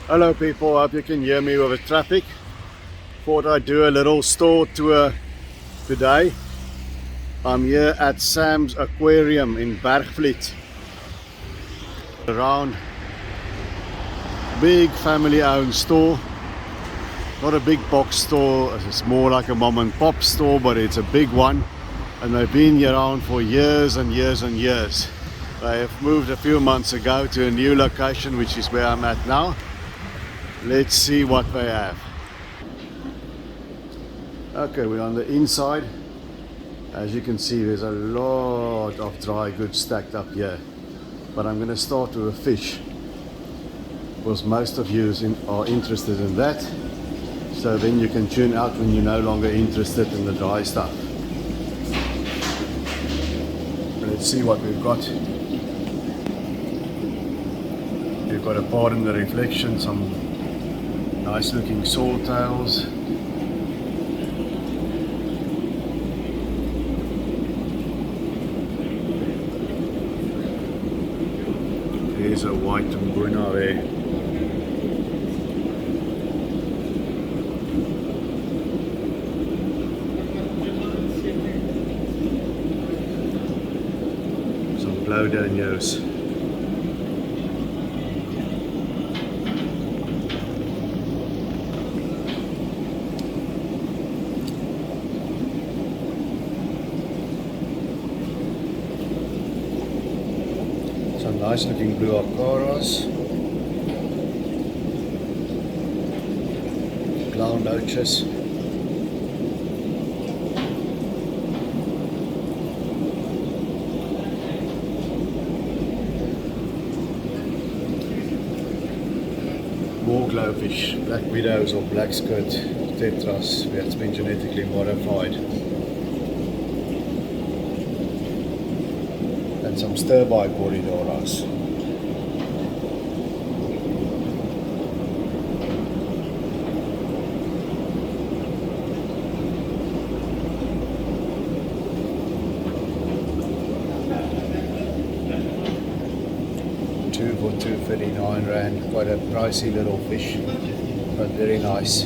Hello people, hope you can hear me with the traffic. Thought I'd do a little store tour today. I'm here at Sam's Aquarium in Bergvliet. Around big family owned store. Not a big box store, it's more like a mom and pop store, but it's a big one. And they've been around for years and years and years. They have moved a few months ago to a new location, which is where I'm at now. Let's see what they have. Okay, we're on the inside. As you can see, there's a lot of dry goods stacked up here. But I'm going to start with a fish, because most of you are interested in that. So then you can tune out when you're no longer interested in the dry stuff. Let's see what we've got. We've got a pardon the reflection, some nice looking swordtails. There's a white mbuna there. Some blauwdanio's. Some nice looking blue acaras, clown loaches, more glowfish, black widows or black skirt tetras that's been genetically modified. And some stir-by corridoras. Two for 239 rand. Quite a pricey little fish, but very nice.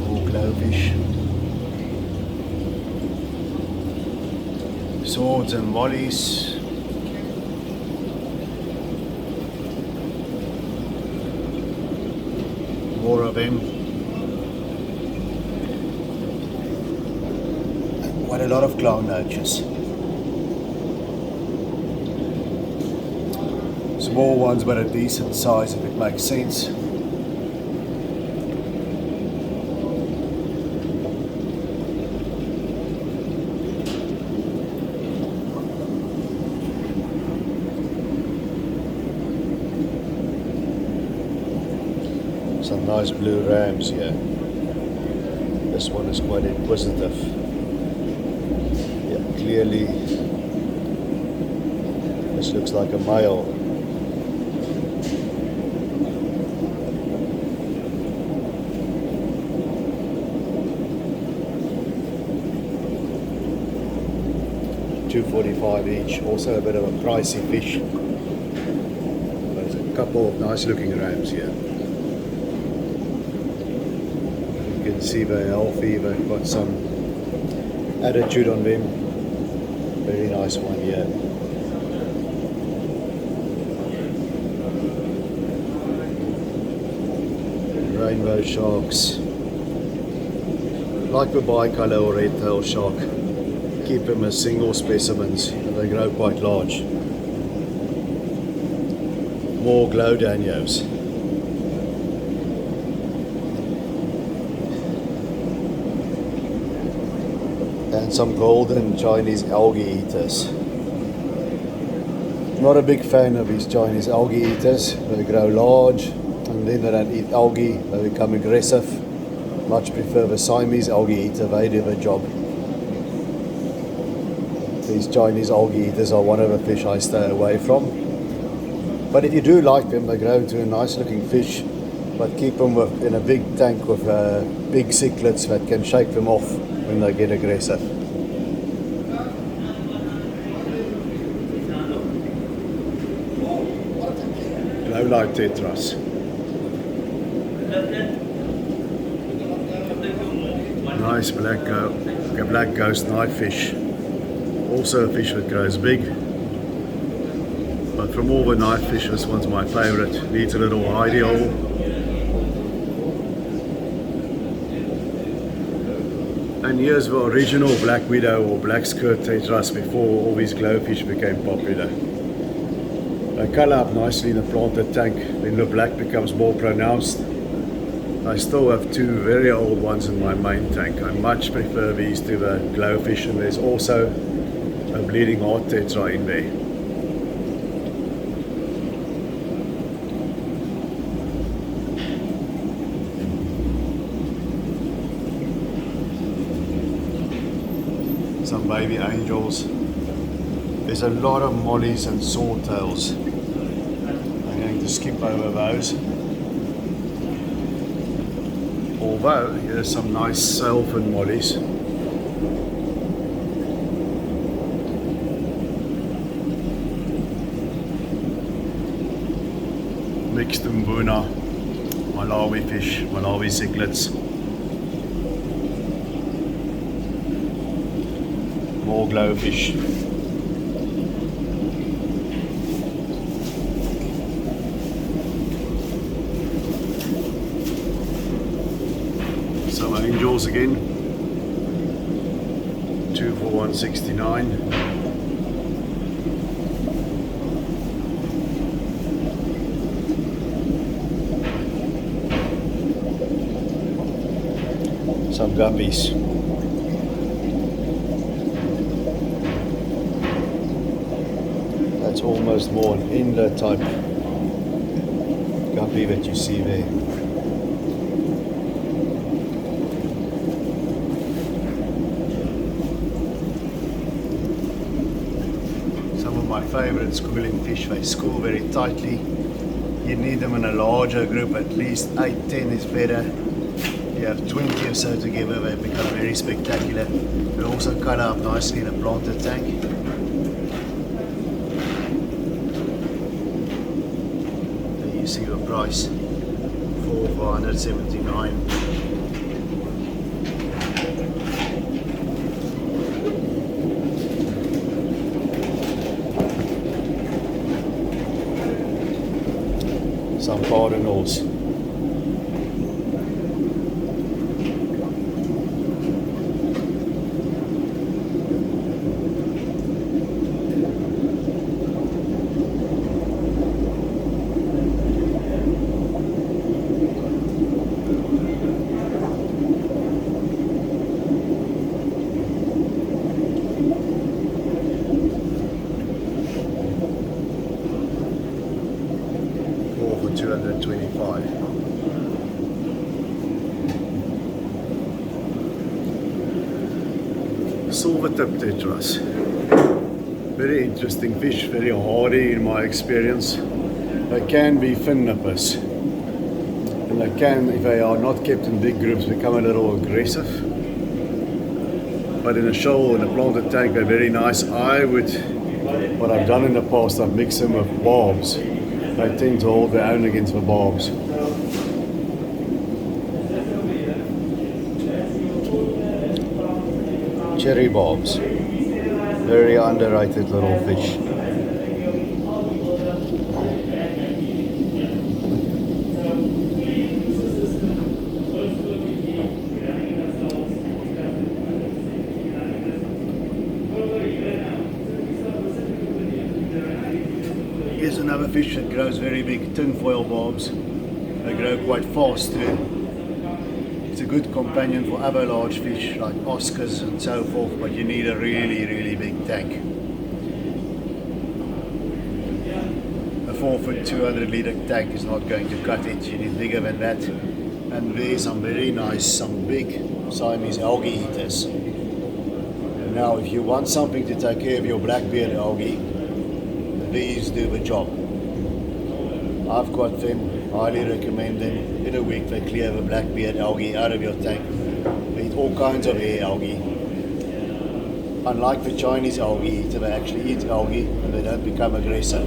More glowfish. Swords and mollies. More of them. And quite a lot of clown loaches. Small ones, but a decent size if it makes sense. Some nice blue rams here. This one is quite inquisitive. Yeah, clearly this looks like a male. $2.45 each. Also a bit of a pricey fish. There's a couple of nice looking rams here. You can see they're healthy, they've got some attitude on them. Very nice one here. Rainbow sharks. Like the bicolor or red tail shark. Keep them as single specimens and they grow quite large. More glowdanios. And some golden Chinese algae eaters. Not a big fan of these Chinese algae eaters. They grow large and then they don't eat algae, they become aggressive. Much prefer the Siamese algae eater, they do the job. These Chinese algae eaters are one of the fish I stay away from. But if you do like them, they grow into a nice looking fish, but keep them in a big tank with big cichlids that can shake them off when they get aggressive. light tetras. Nice black ghost knifefish. Also a fish that grows big. But from all the knifefish, this one's my favorite. Needs a little hidey hole. And here's the original black widow or black skirt tetras before all these glowfish became popular. They colour up nicely in a planted tank, then the black becomes more pronounced. I still have two very old ones in my main tank. I much prefer these to the glowfish, and there's also a bleeding heart tetra in there. Some baby angels. There's a lot of mollies and swordtails. I'm going to skip over those. Although here's some nice sailfin mollies. Mixed mbuna, Malawi fish, Malawi cichlids. More glowfish. Some angels again. 2 for 169. Some guppies. That's almost more an inlet type guppy that you see there. Some of my favorite schooling fish, they school very tightly. You need them in a larger group, at least 8, 10 is better. You have 20 or so together, they become very spectacular. They also colour up nicely in a planted tank. There you see the price, 479. Some cardinals. For 225. Silver tip tetras. Very interesting fish, very hardy in my experience. They can be fin nippers. And they can, if they are not kept in big groups, become a little aggressive. But in a shoal, in a planted tank, they're very nice. What I've done in the past, I've mixed them with barbs. They tend to hold their own against the barbs. Cherry barbs. Very underrated little fish. Here's another fish that grows very big, tinfoil barbs. They grow quite fast too. It's a good companion for other large fish like Oscars and so forth, but you need a really, really big tank. A 4 foot 200 litre tank is not going to cut it, you need bigger than that. And there's some very nice, some big Siamese algae eaters. Now if you want something to take care of your blackbeard algae, these do the job. I've got them, highly recommend them. In a week they clear the blackbeard algae out of your tank. They eat all kinds of air algae. Unlike the Chinese algae eater, they actually eat algae and they don't become aggressive.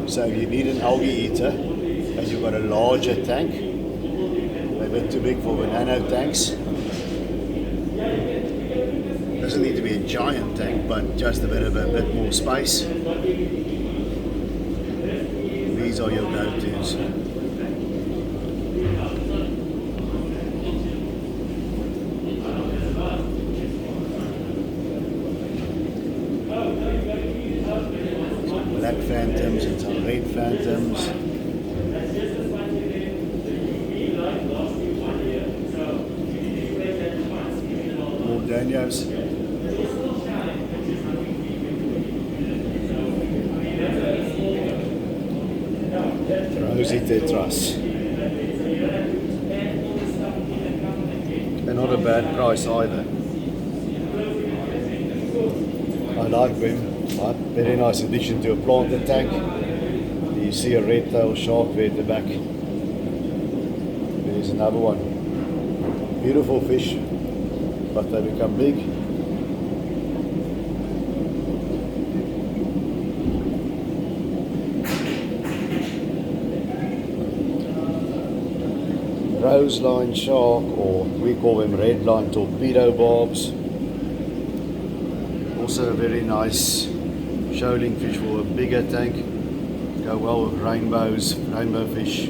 So if you need an algae eater and you've got a larger tank, they're a bit too big for the nano tanks. Doesn't need to be a giant tank, but just a bit more space. These are your go-tos. Black phantoms and some red phantoms. More Danios. Rosy tetras. They're not a bad price either. I like them. Very nice addition to a planted tank. You see a red tail shark there at the back. There's another one. Beautiful fish, but they become big. Rose line shark, or we call them red line torpedo barbs. Also a very nice shoaling fish for a bigger tank. Go well with rainbows, rainbow fish.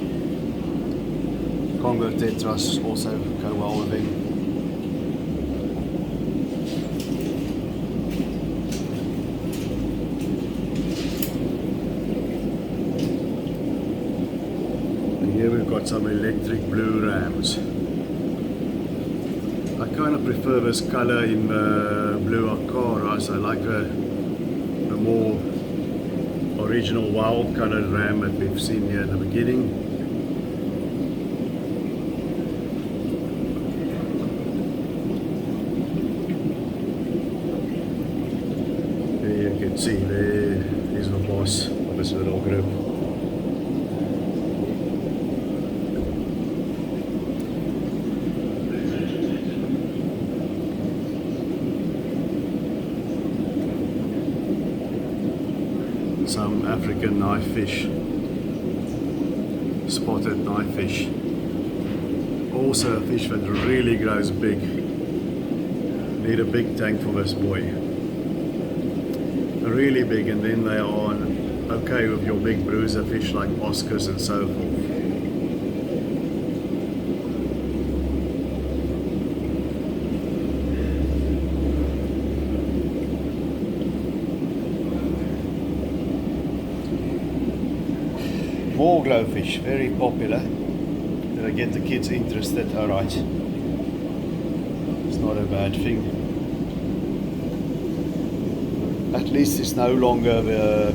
Congo tetras also go well with them. And here we've got some electric blue rams. I kind of prefer this color in blue Aquarium. I like the more original wild colored ram that we've seen here in the beginning. There you can see, there is the boss of this little group. Some African knifefish, spotted knifefish. Also a fish that really grows big. Need a big tank for this boy. Really big, and then they are okay with your big bruiser fish like Oscars and so forth. More glowfish, very popular. Did I get the kids interested? Alright. It's not a bad thing. At least it's no longer the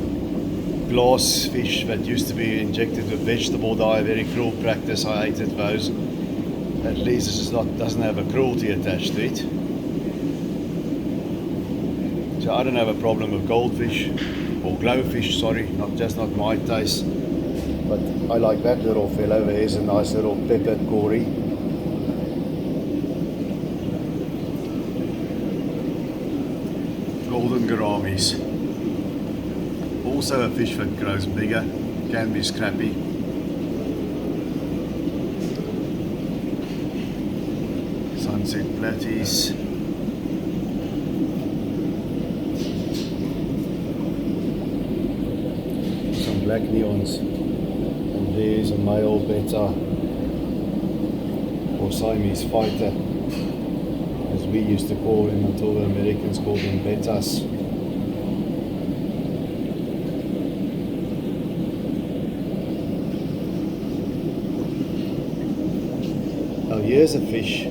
glass fish that used to be injected with vegetable dye. Very cruel practice. I hated those. At least this doesn't have a cruelty attached to it. So I don't have a problem with goldfish or glowfish. Sorry, not my taste. But I like that little fellow. There's a nice little peppered cory. Golden gouramis. Also a fish that grows bigger, can be scrappy. Sunset platies. Some black neons. There's a male beta or Siamese fighter, as we used to call him until the Americans called him betas. Now here's a fish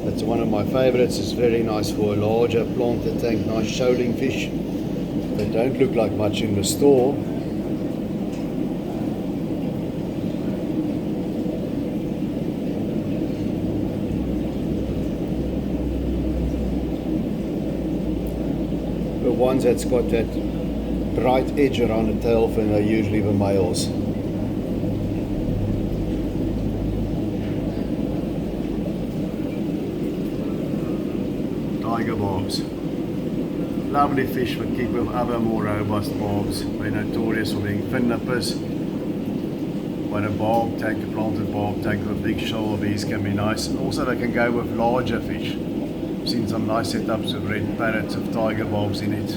that's one of my favorites. It's very nice for a larger planted tank, nice shoaling fish. They don't look like much in the store. The ones that's got that bright edge around the tail fin are usually the males. barbs. Lovely fish, but keep with other more robust barbs. They're notorious for being fin nippers. But a barb tank, a planted barb tank with big shoal of these can be nice. And also they can go with larger fish. I've seen some nice setups with red parrots with tiger barbs in it.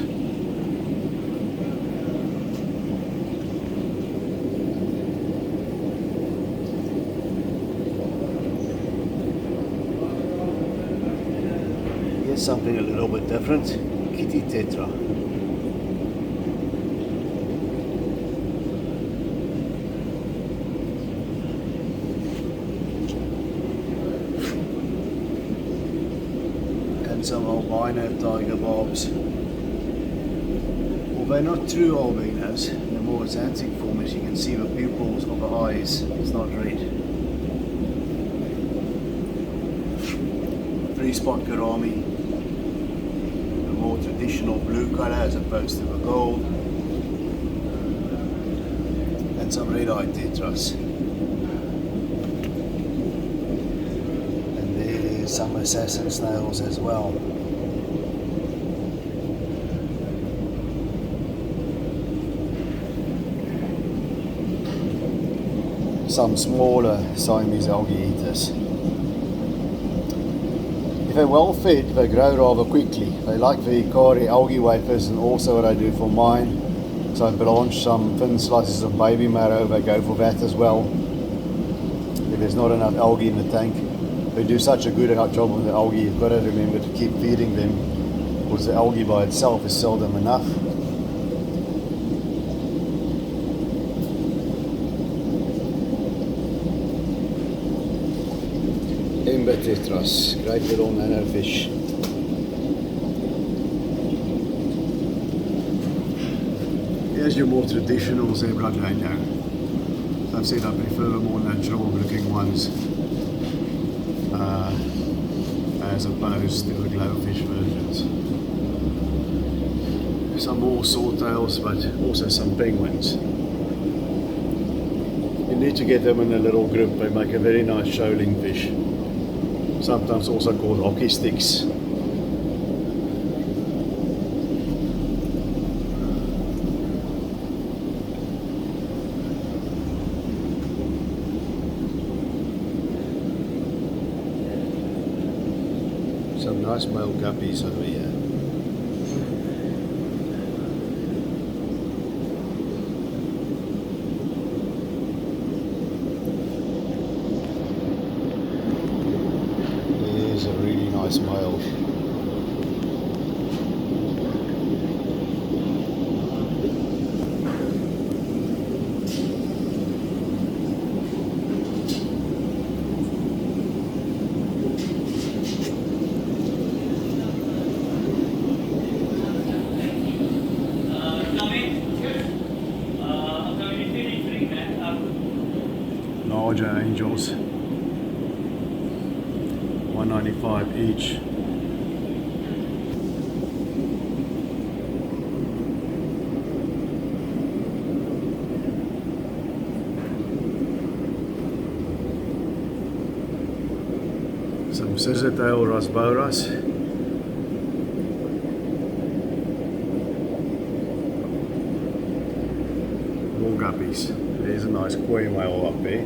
Here's something a little bit different. Kitty tetra. And some albino tiger barbs. Well, they're not true albinos, they're more Zanzic form. As you can see, the pupils of the eyes, it's not red. 3-spot gourami. More traditional blue color as opposed to the gold, and some red-eyed tetras. And there's some assassin snails as well. Some smaller Siamese algae eaters. If they're well fed, they grow rather quickly. They like the Aquarium algae wafers, and also what I do for mine. So I blanch some thin slices of baby marrow, they go for that as well. If there's not enough algae in the tank. They do such a good job on the algae, you've got to remember to keep feeding them, because the algae by itself is seldom enough. Ember tetras, great little nano fish. Here's your more traditional zebra dino. I've said I prefer the more natural looking ones as opposed to the glowfish versions. Some more swordtails, but also some penguins. You need to get them in a little group, they make a very nice shoaling fish. Sometimes also called hockey sticks. Some nice male guppies over here. There's a really nice male. Larger angels, $195 each. Some scissor-tail rasboras. More guppies. There's a nice koi whale up there.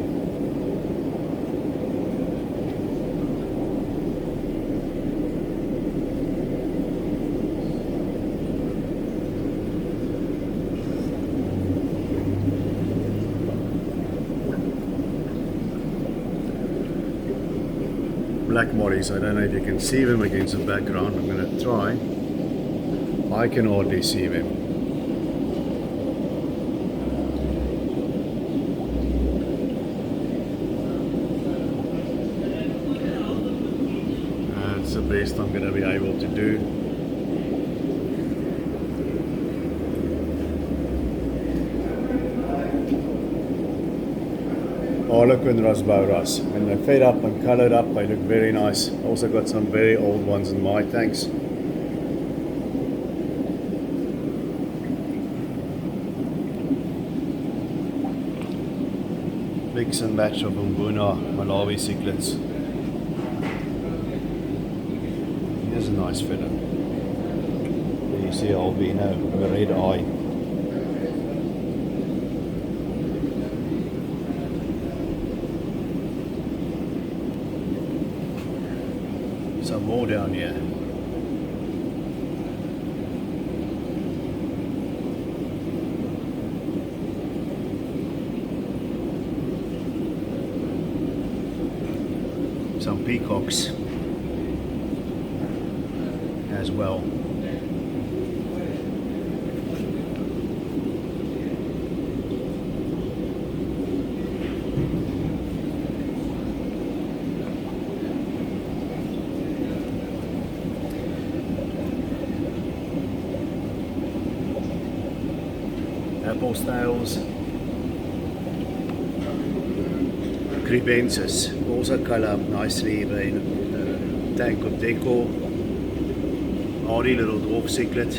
Black mollies, I don't know if you can see them against the background. I'm going to try. I can hardly see them. That's the best I'm going to be able to do. Harlequin rasboras. When they're fed up and coloured up, they look very nice. Also got some very old ones in my tanks. Mix and match of Umbuna Malawi cichlids. Here's a nice fella. see albino red eye. Some more down here. Some peacocks as well. Apple snails, crebensis, also colour up nicely in a tank of decor. Hardy little dwarf cichlid.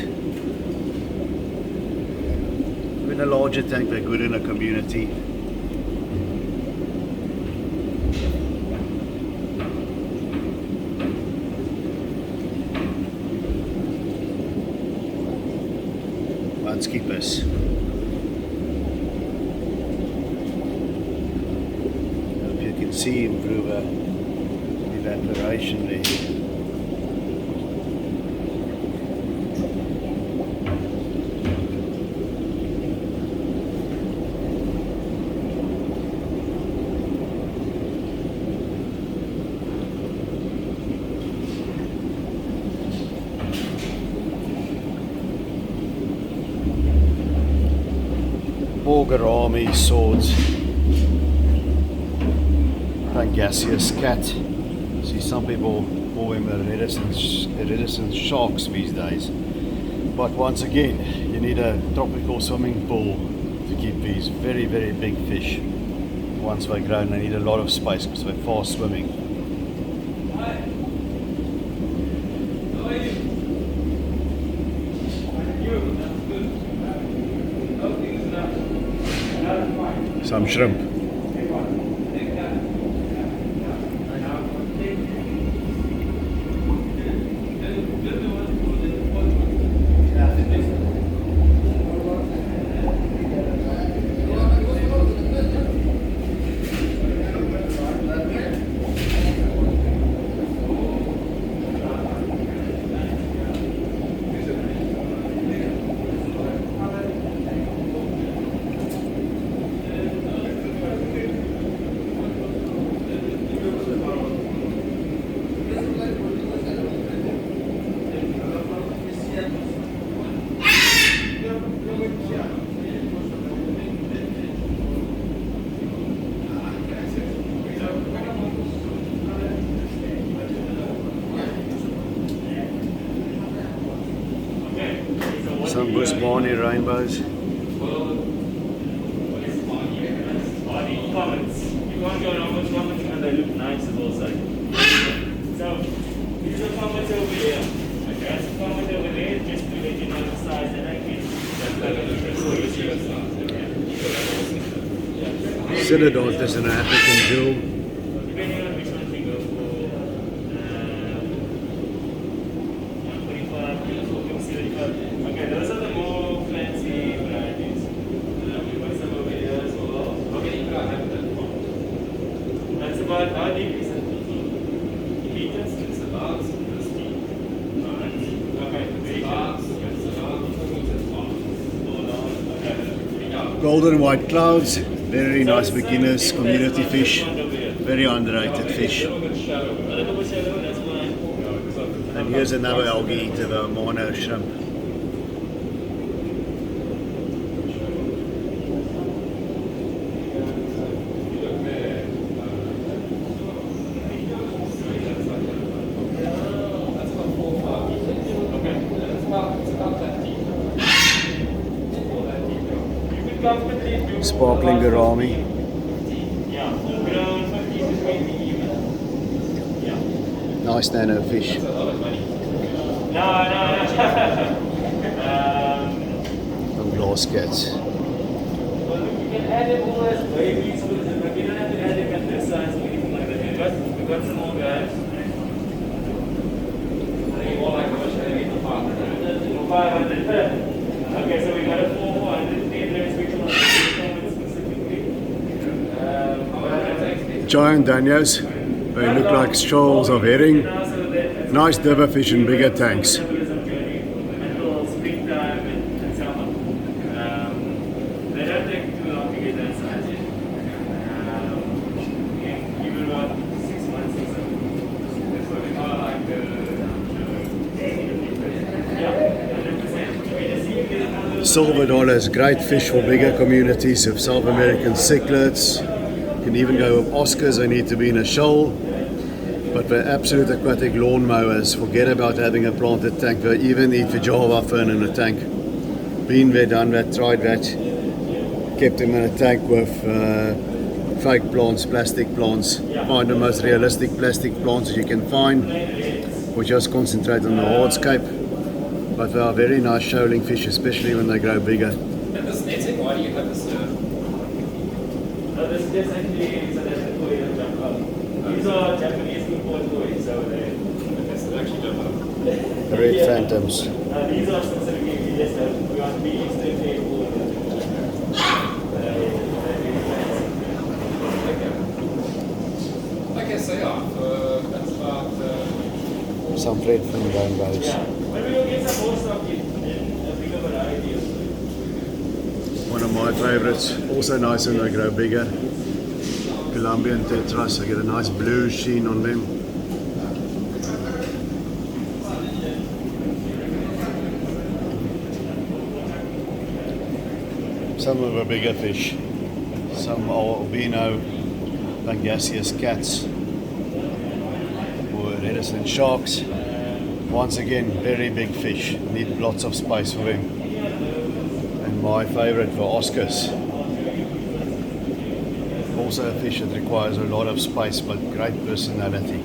In a larger tank, they're good in a community. Landskeepers. Hope you can see him through the evaporation there. Origami swords, Pangasius cat. See, some people call them iridescent sharks these days. But once again, you need a tropical swimming pool to keep these very, very big fish. Once they're grown, they need a lot of space because they're fast swimming. Some shrimp. Some Busmani rainbows. Comments. You want to go on which comments and they look nice as also. So, these are comments over here. Okay, that's a comment over there, just to let you know the size that I get. Cynodont is an African jewel. Depending on which one you go for, 125, 175. Okay, those are the more fancy varieties. We've got some over here as well. That's about how deep is it? Meters? It's about 50. Alright. Okay, Golden white clouds, very nice beginners, community fish, very underrated fish. And here's another algae eater, the mono shrimp. Sparkling gourami. Yeah, around 50 to 20 even. Yeah. Nice nano fish. No. And glass cats. Well, you can add them all as babies, but you don't have to add them at this size or anything like that. We've got small guys. Are they all like much? Are they 500? 500 500. Okay, so we got a 400 tailors which one specifically. Giant danios. They look like shoals of herring. Nice dibber fish in bigger tanks. Until springtime and summer. They don't take too long to get that size yet. Give it about 6 months or so. That's what we call like Silver dollars, great fish for bigger communities of South American cichlids. You can even go with Oscars, they need to be in a shoal. But for absolute aquatic lawn mowers, forget about having a planted tank. They even eat the Java fern in a tank. Been there, done that, tried that. Kept them in a tank with fake plants, plastic plants. Find the most realistic plastic plants that you can find. Or just concentrate on the hardscape. But they are very nice shoaling fish, especially when they grow bigger. This netting, why do you have this? This actually so that's the koi that jump up. These are Japanese import koi, so they Actually jump up. The red phantoms. These are specifically just we want to be instantly cool. Okay, so yeah, that's about. Some red fin rainbows. Yeah, but we will get some more stuff in a bigger variety of One of my favorites, also nice when they grow bigger. Colombian tetras, I get a nice blue sheen on them. Some of the bigger fish, some are albino Pangasius cats or reticent sharks. Once again, very big fish, need lots of space for them. And my favorite for Oscars. Also a fish that requires a lot of space but great personality.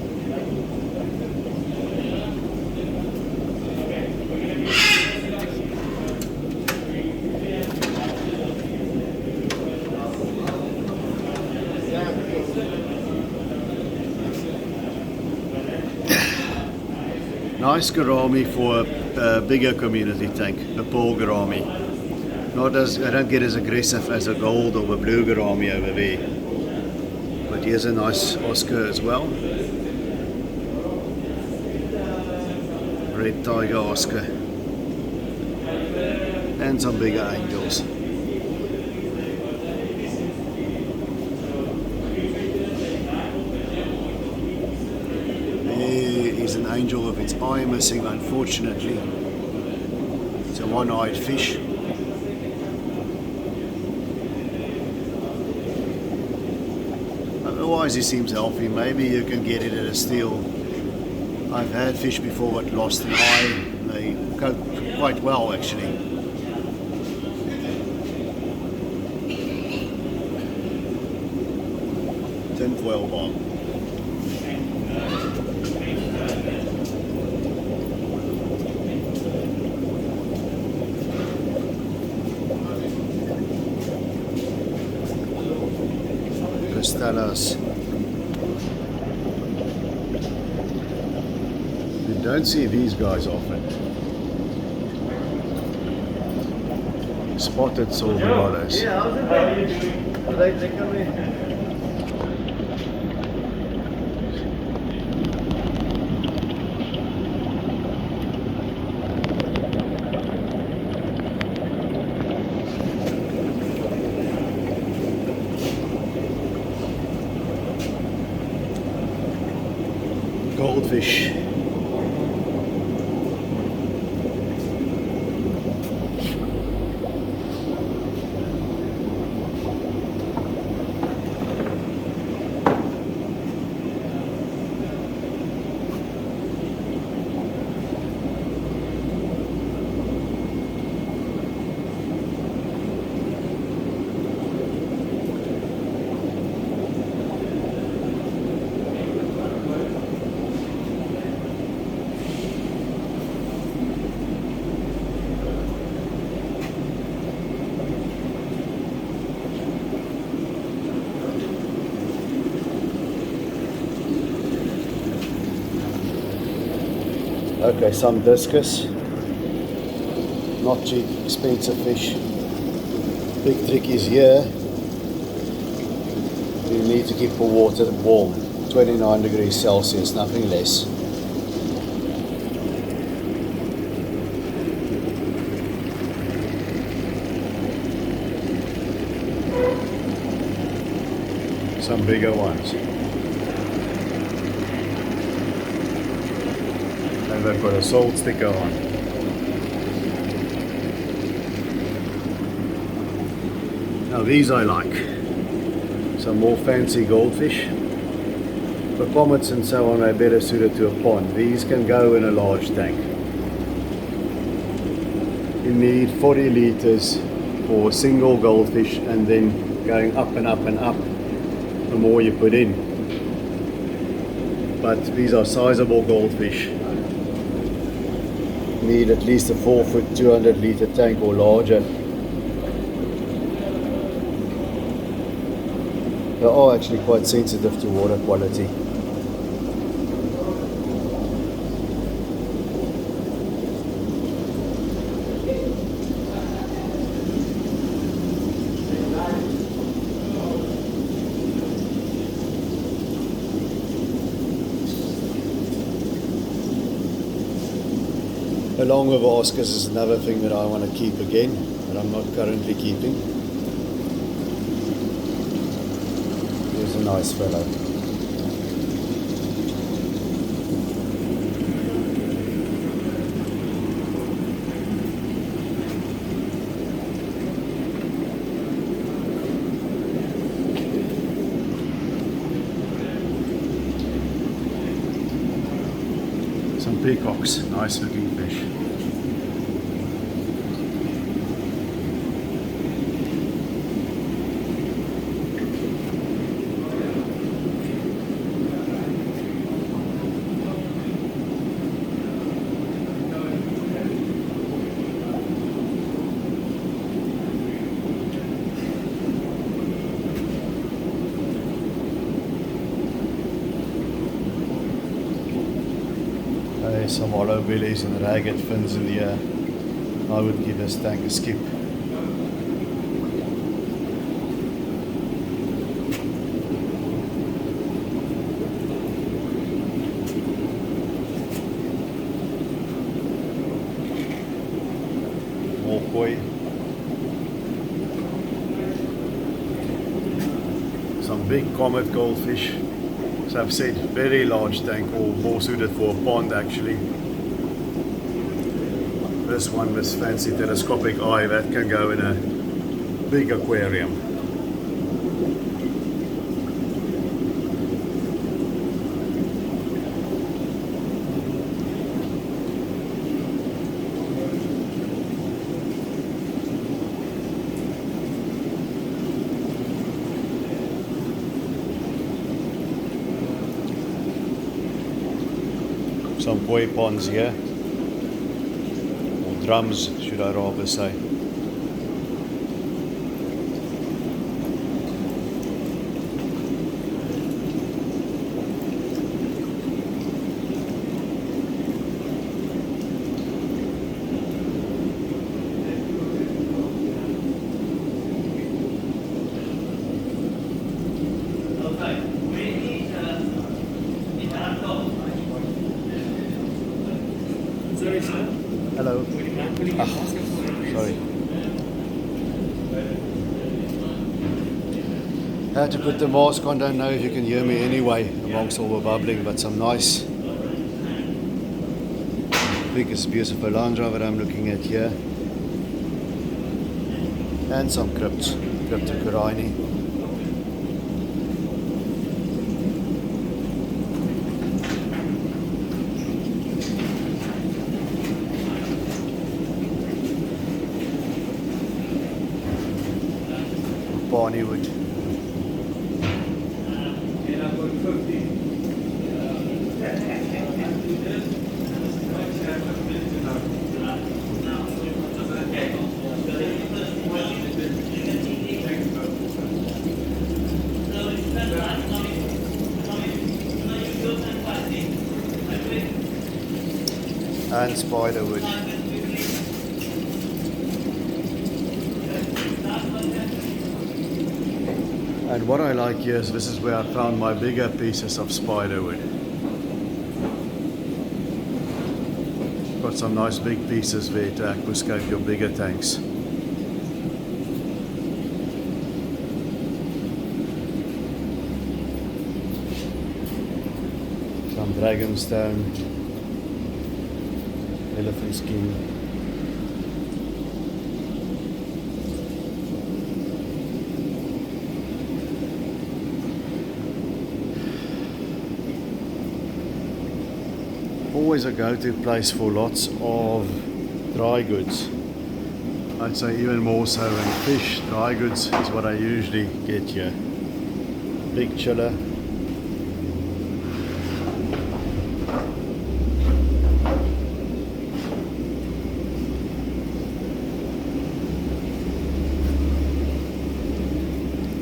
Nice gourami for a bigger community tank, a pearl gourami. Not as, I don't get as aggressive as a gold or a blue gourami over there. But here's a nice Oscar as well. Red tiger Oscar. And some bigger angels. There is an angel with its eye missing, unfortunately. It's a one-eyed fish. Otherwise he seems healthy. Maybe you can get it at a steal. I've had fish before that lost an eye. They cope quite well actually. Tinfoil bomb. Stellas. You don't see these guys often. Spotted silver dollars. Yeah, how's it going? Right, take away. Goldfish. Okay, some discus. Not cheap, expensive fish. Big trick is here, you need to keep the water warm, 29 degrees Celsius, nothing less. Some bigger ones. And they've got a salt sticker on. Now these I like. Some more fancy goldfish. For comets and so on, they're better suited to a pond. These can go in a large tank. You need 40 liters for a single goldfish, and then going up and up and up the more you put in. But these are sizable goldfish. Need at least a 4-foot 200 liter tank or larger. They are actually quite sensitive to water quality. Along with Oscars is another thing that I want to keep again, that I'm not currently keeping. Here's a nice fellow. Some peacocks, nice looking fish. There's some hollow bellies and ragged fins in the air. I would give this tank a skip. More koi. Some big comet goldfish. So I've said very large tank, or more suited for a pond actually. This one, this fancy telescopic eye, that can go in a big aquarium. Some koi ponds here, or drums should I rather say. Sorry, sir. Hello. Sorry. I had to put the mask on, don't know if you can hear me anyway amongst all the bubbling, but some nice biggest beautiful Land Rover I'm looking at here. And some Cryptocorini. Barneywood. And Spiderwood. And what I like here is this is where I found my bigger pieces of spiderwood. Got some nice big pieces there to aquascape your bigger tanks. Some dragonstone, elephant skin. Always a go-to place for lots of dry goods. I'd say even more so than fish. Dry goods is what I usually get here. Big chiller.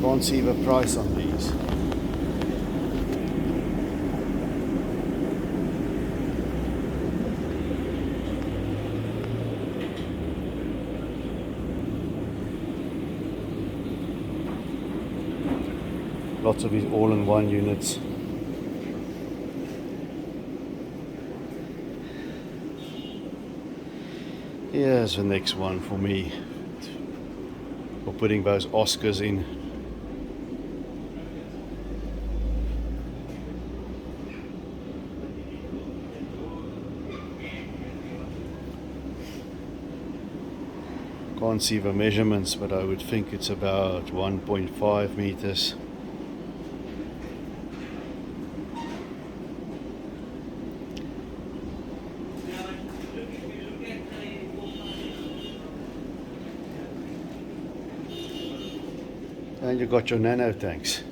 Can't see the price on these. Lots of these all-in-one units. Here's the next one for me, for putting those Oscars in. Can't see the measurements, but I would think it's about 1.5 meters. And you got your nano tanks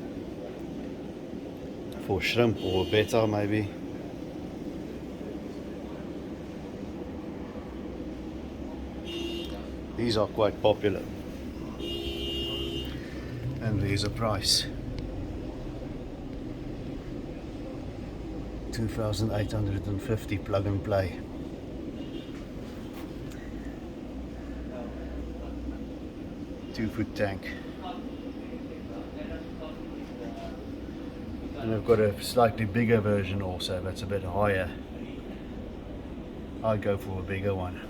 for shrimp or betta maybe. These are quite popular. And there's a price. 2,850 plug and play. Two-foot tank. And I've got a slightly bigger version also, that's a bit higher. I'd go for a bigger one.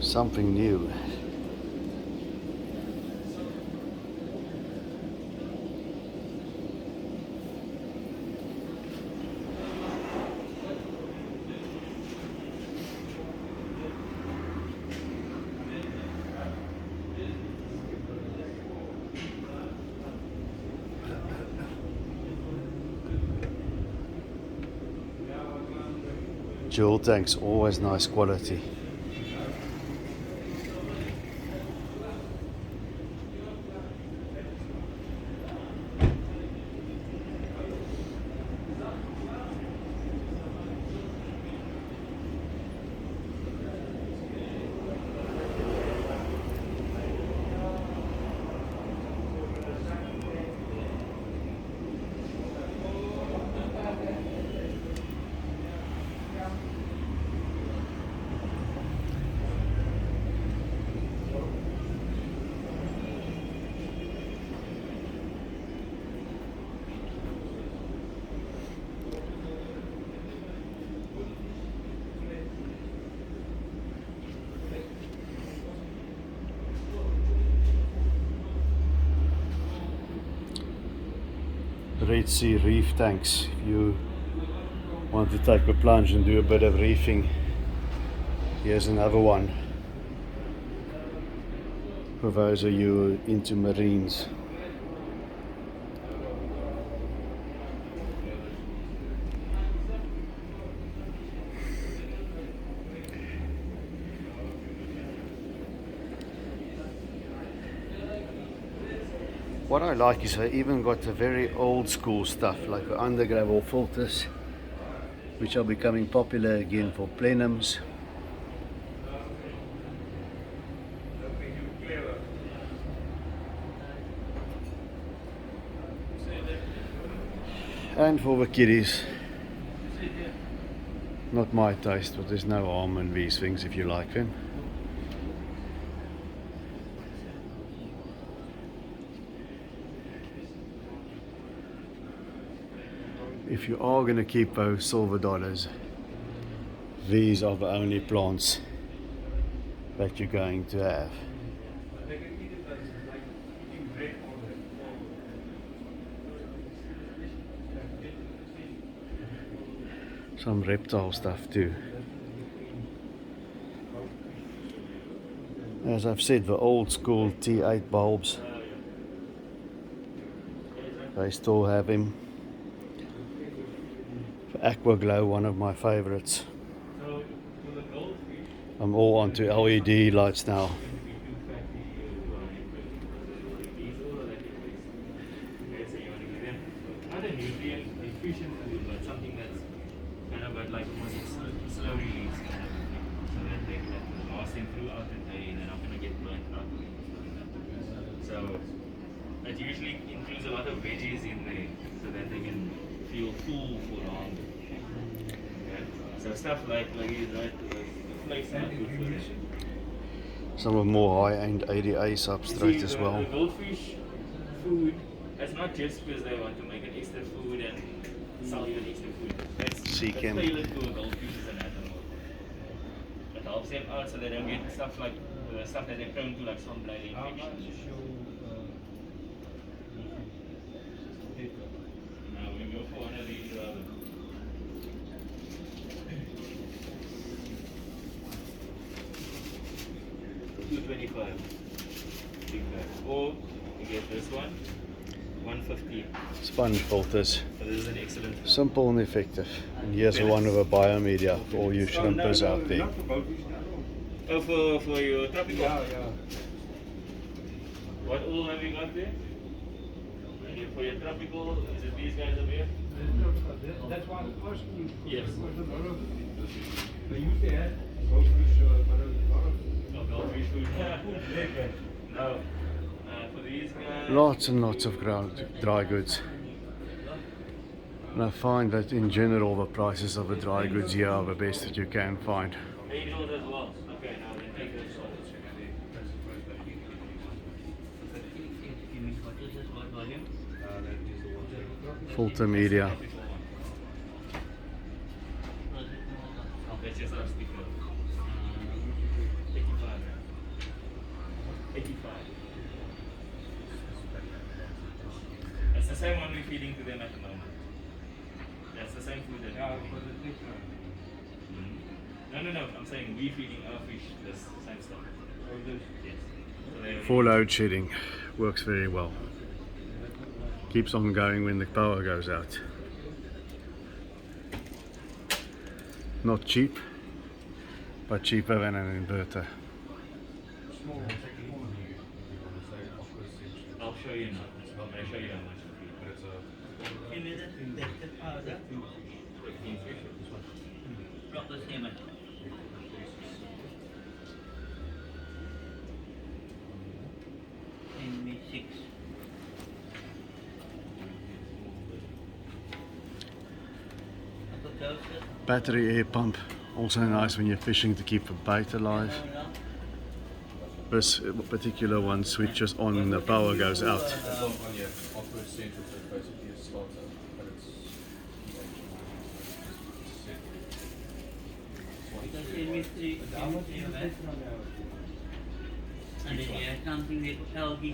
Something new. Jewel tanks, always nice quality. Red Sea reef tanks. If you want to take a plunge and do a bit of reefing, here's another one for those of you into marines. What I like is I even got the very old school stuff like the undergravel filters, which are becoming popular again for plenums. And for the kiddies, not my taste, but there's no harm in these things if you like them. If you are going to keep those silver dollars, these are the only plants that you're going to have. Some reptile stuff too. As I've said, the old school T8 bulbs, they still have him. The Aqua Glow, one of my favorites. I'm all onto LED lights now. Something that's kind of like almost slow release kind of thing. So that they can last them throughout the day and they're not going to get burnt out. So it usually includes a lot of veggies in there so that they can feel full for long. Okay? So stuff like these, right? The flakes are not good for them. Some of more high-end ADA substrate as well. The goldfish food, that's not just because they want to make an extra food and sell you an extra food. That's tailored to a goldfish as an animal. It helps them out so they don't get stuff like the stuff that they're prone to, like some bladder infections. Now we go for one of these. 225. Big bag. Or you get this one, 150. Sponge filters. So this is an excellent one. Simple and effective. And here's the one with a biomedia for all you shrimpers out there. Oh, for your tropical? Yeah. What all have you got there? And for your tropical, is it these guys over here? That's why I was asking you. Yes. They usually have goldfish, Oh, goldfish food. No. For these guys. Lots and lots of dry goods. And I find that in general the prices of the dry goods here are the best that you can find. Angels as well. Okay, now then take this one. Filter media. That's just our speaker. 85. 85. That's the same one we're feeding to them at the moment. That's the same food that we're feeding. No. I'm saying we're feeding our fish this same stuff. Yes. So For load shedding, works very well. Keeps on going when the power goes out. Not cheap, but cheaper than an inverter. I'll show you now. I'll show you how much it is. Drop this here, mate. Battery air pump, also nice when you're fishing to keep the bait alive. This particular one switches on when the power goes out. And then you have something that will algae.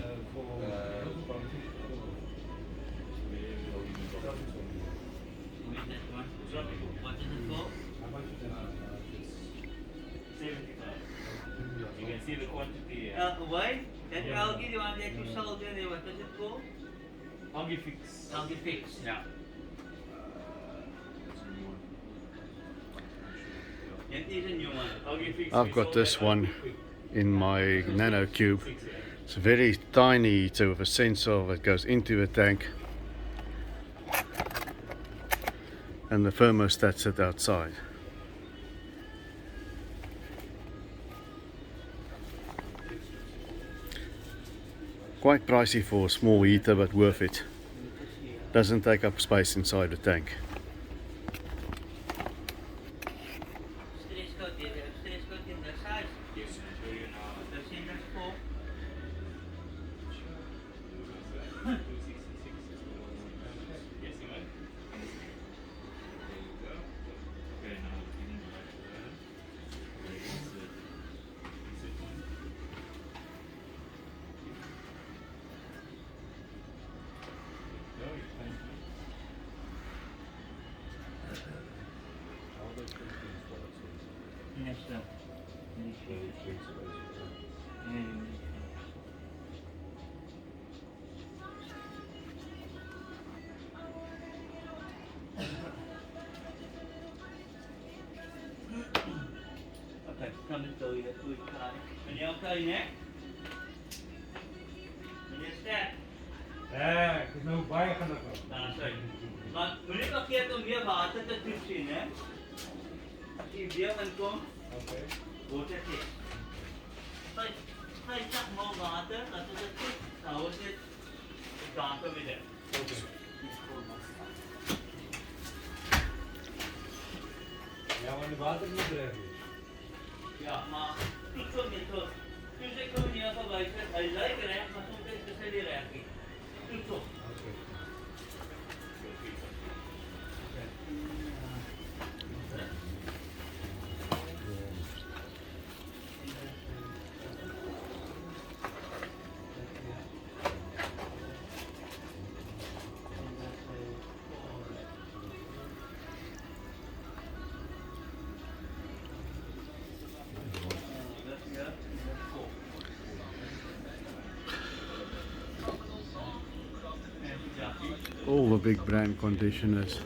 What is it for? 75. You can see the quantity here. Why? That algae, the one that you sold there, what is it called? Algae fix. Algae fix. Yeah. That is a new one. Algae fix. I've got this one in my nano cube. It's a very tiny heater with a sensor that goes into the tank, and the thermostat sit outside. Quite pricey for a small heater, but worth it. Doesn't take up space inside the tank. Stress coat here, stress coat in the side. Yes, I'll show you now. The center's full. 266. Yes, you want? There you go. Okay, now give me the right one. There is it one. There you go. Yes, sir. Okay, come and tell you that we can. Meneer kan hè? Meneer Sterk. Ja, ik is nou baie gelukkig. Nou, sorry. Maar moenie vergeet om meer water te toetsen, hè? Als je weer inkomt, Oké. wordt het dit. Vijftig mal water, dat is het goed. Dan wordt het dampen weer. Oké. Ja, maar de water moet er even. Ja, maar toets hem niet goed. Dus ik kom hier voorbij, hij lijkt recht, maar soms is het niet recht. Toets hem. Oké. All the big brand conditioners.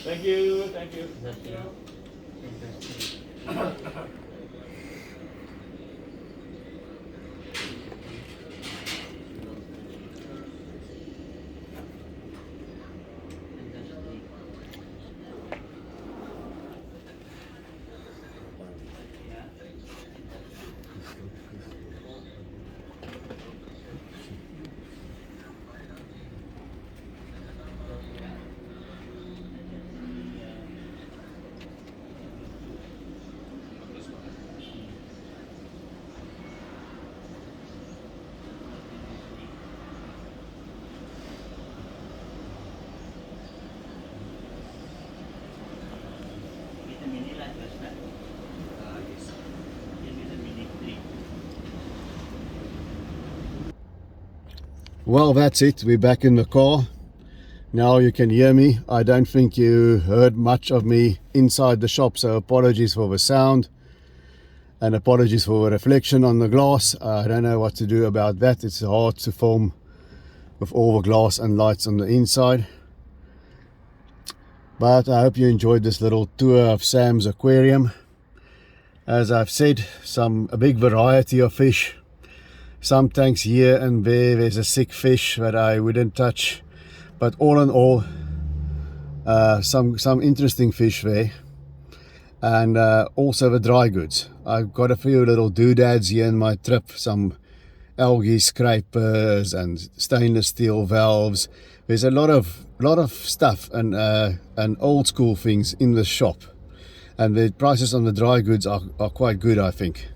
Thank you, thank you. Well, that's it. We're back in the car. Now you can hear me. I don't think you heard much of me inside the shop, so apologies for the sound and apologies for the reflection on the glass. I don't know what to do about that. It's hard to film with all the glass and lights on the inside. But I hope you enjoyed this little tour of Sam's aquarium. As I've said, a big variety of fish. Some tanks here and there's a sick fish that I wouldn't touch, but all in all, some interesting fish there. And also the dry goods. I've got a few little doodads here in my trip, some algae scrapers and stainless steel valves. There's a lot of stuff and old school things in the shop, and the prices on the dry goods are quite good, I think.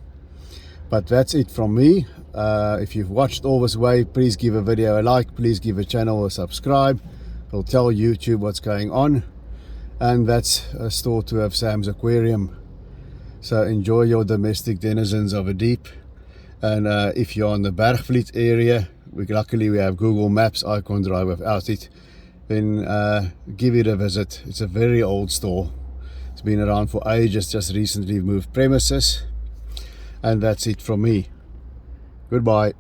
But that's it from me. If you've watched all this way, please give a video a like, please give a channel a subscribe. It'll tell YouTube what's going on. And that's a store tour of Sam's Aquarium. So enjoy your domestic denizens of the deep. And if you're on the Bergvliet area, luckily we have Google Maps, I can't drive without it, then give it a visit. It's a very old store. It's been around for ages, just recently moved premises. And that's it from me. Goodbye.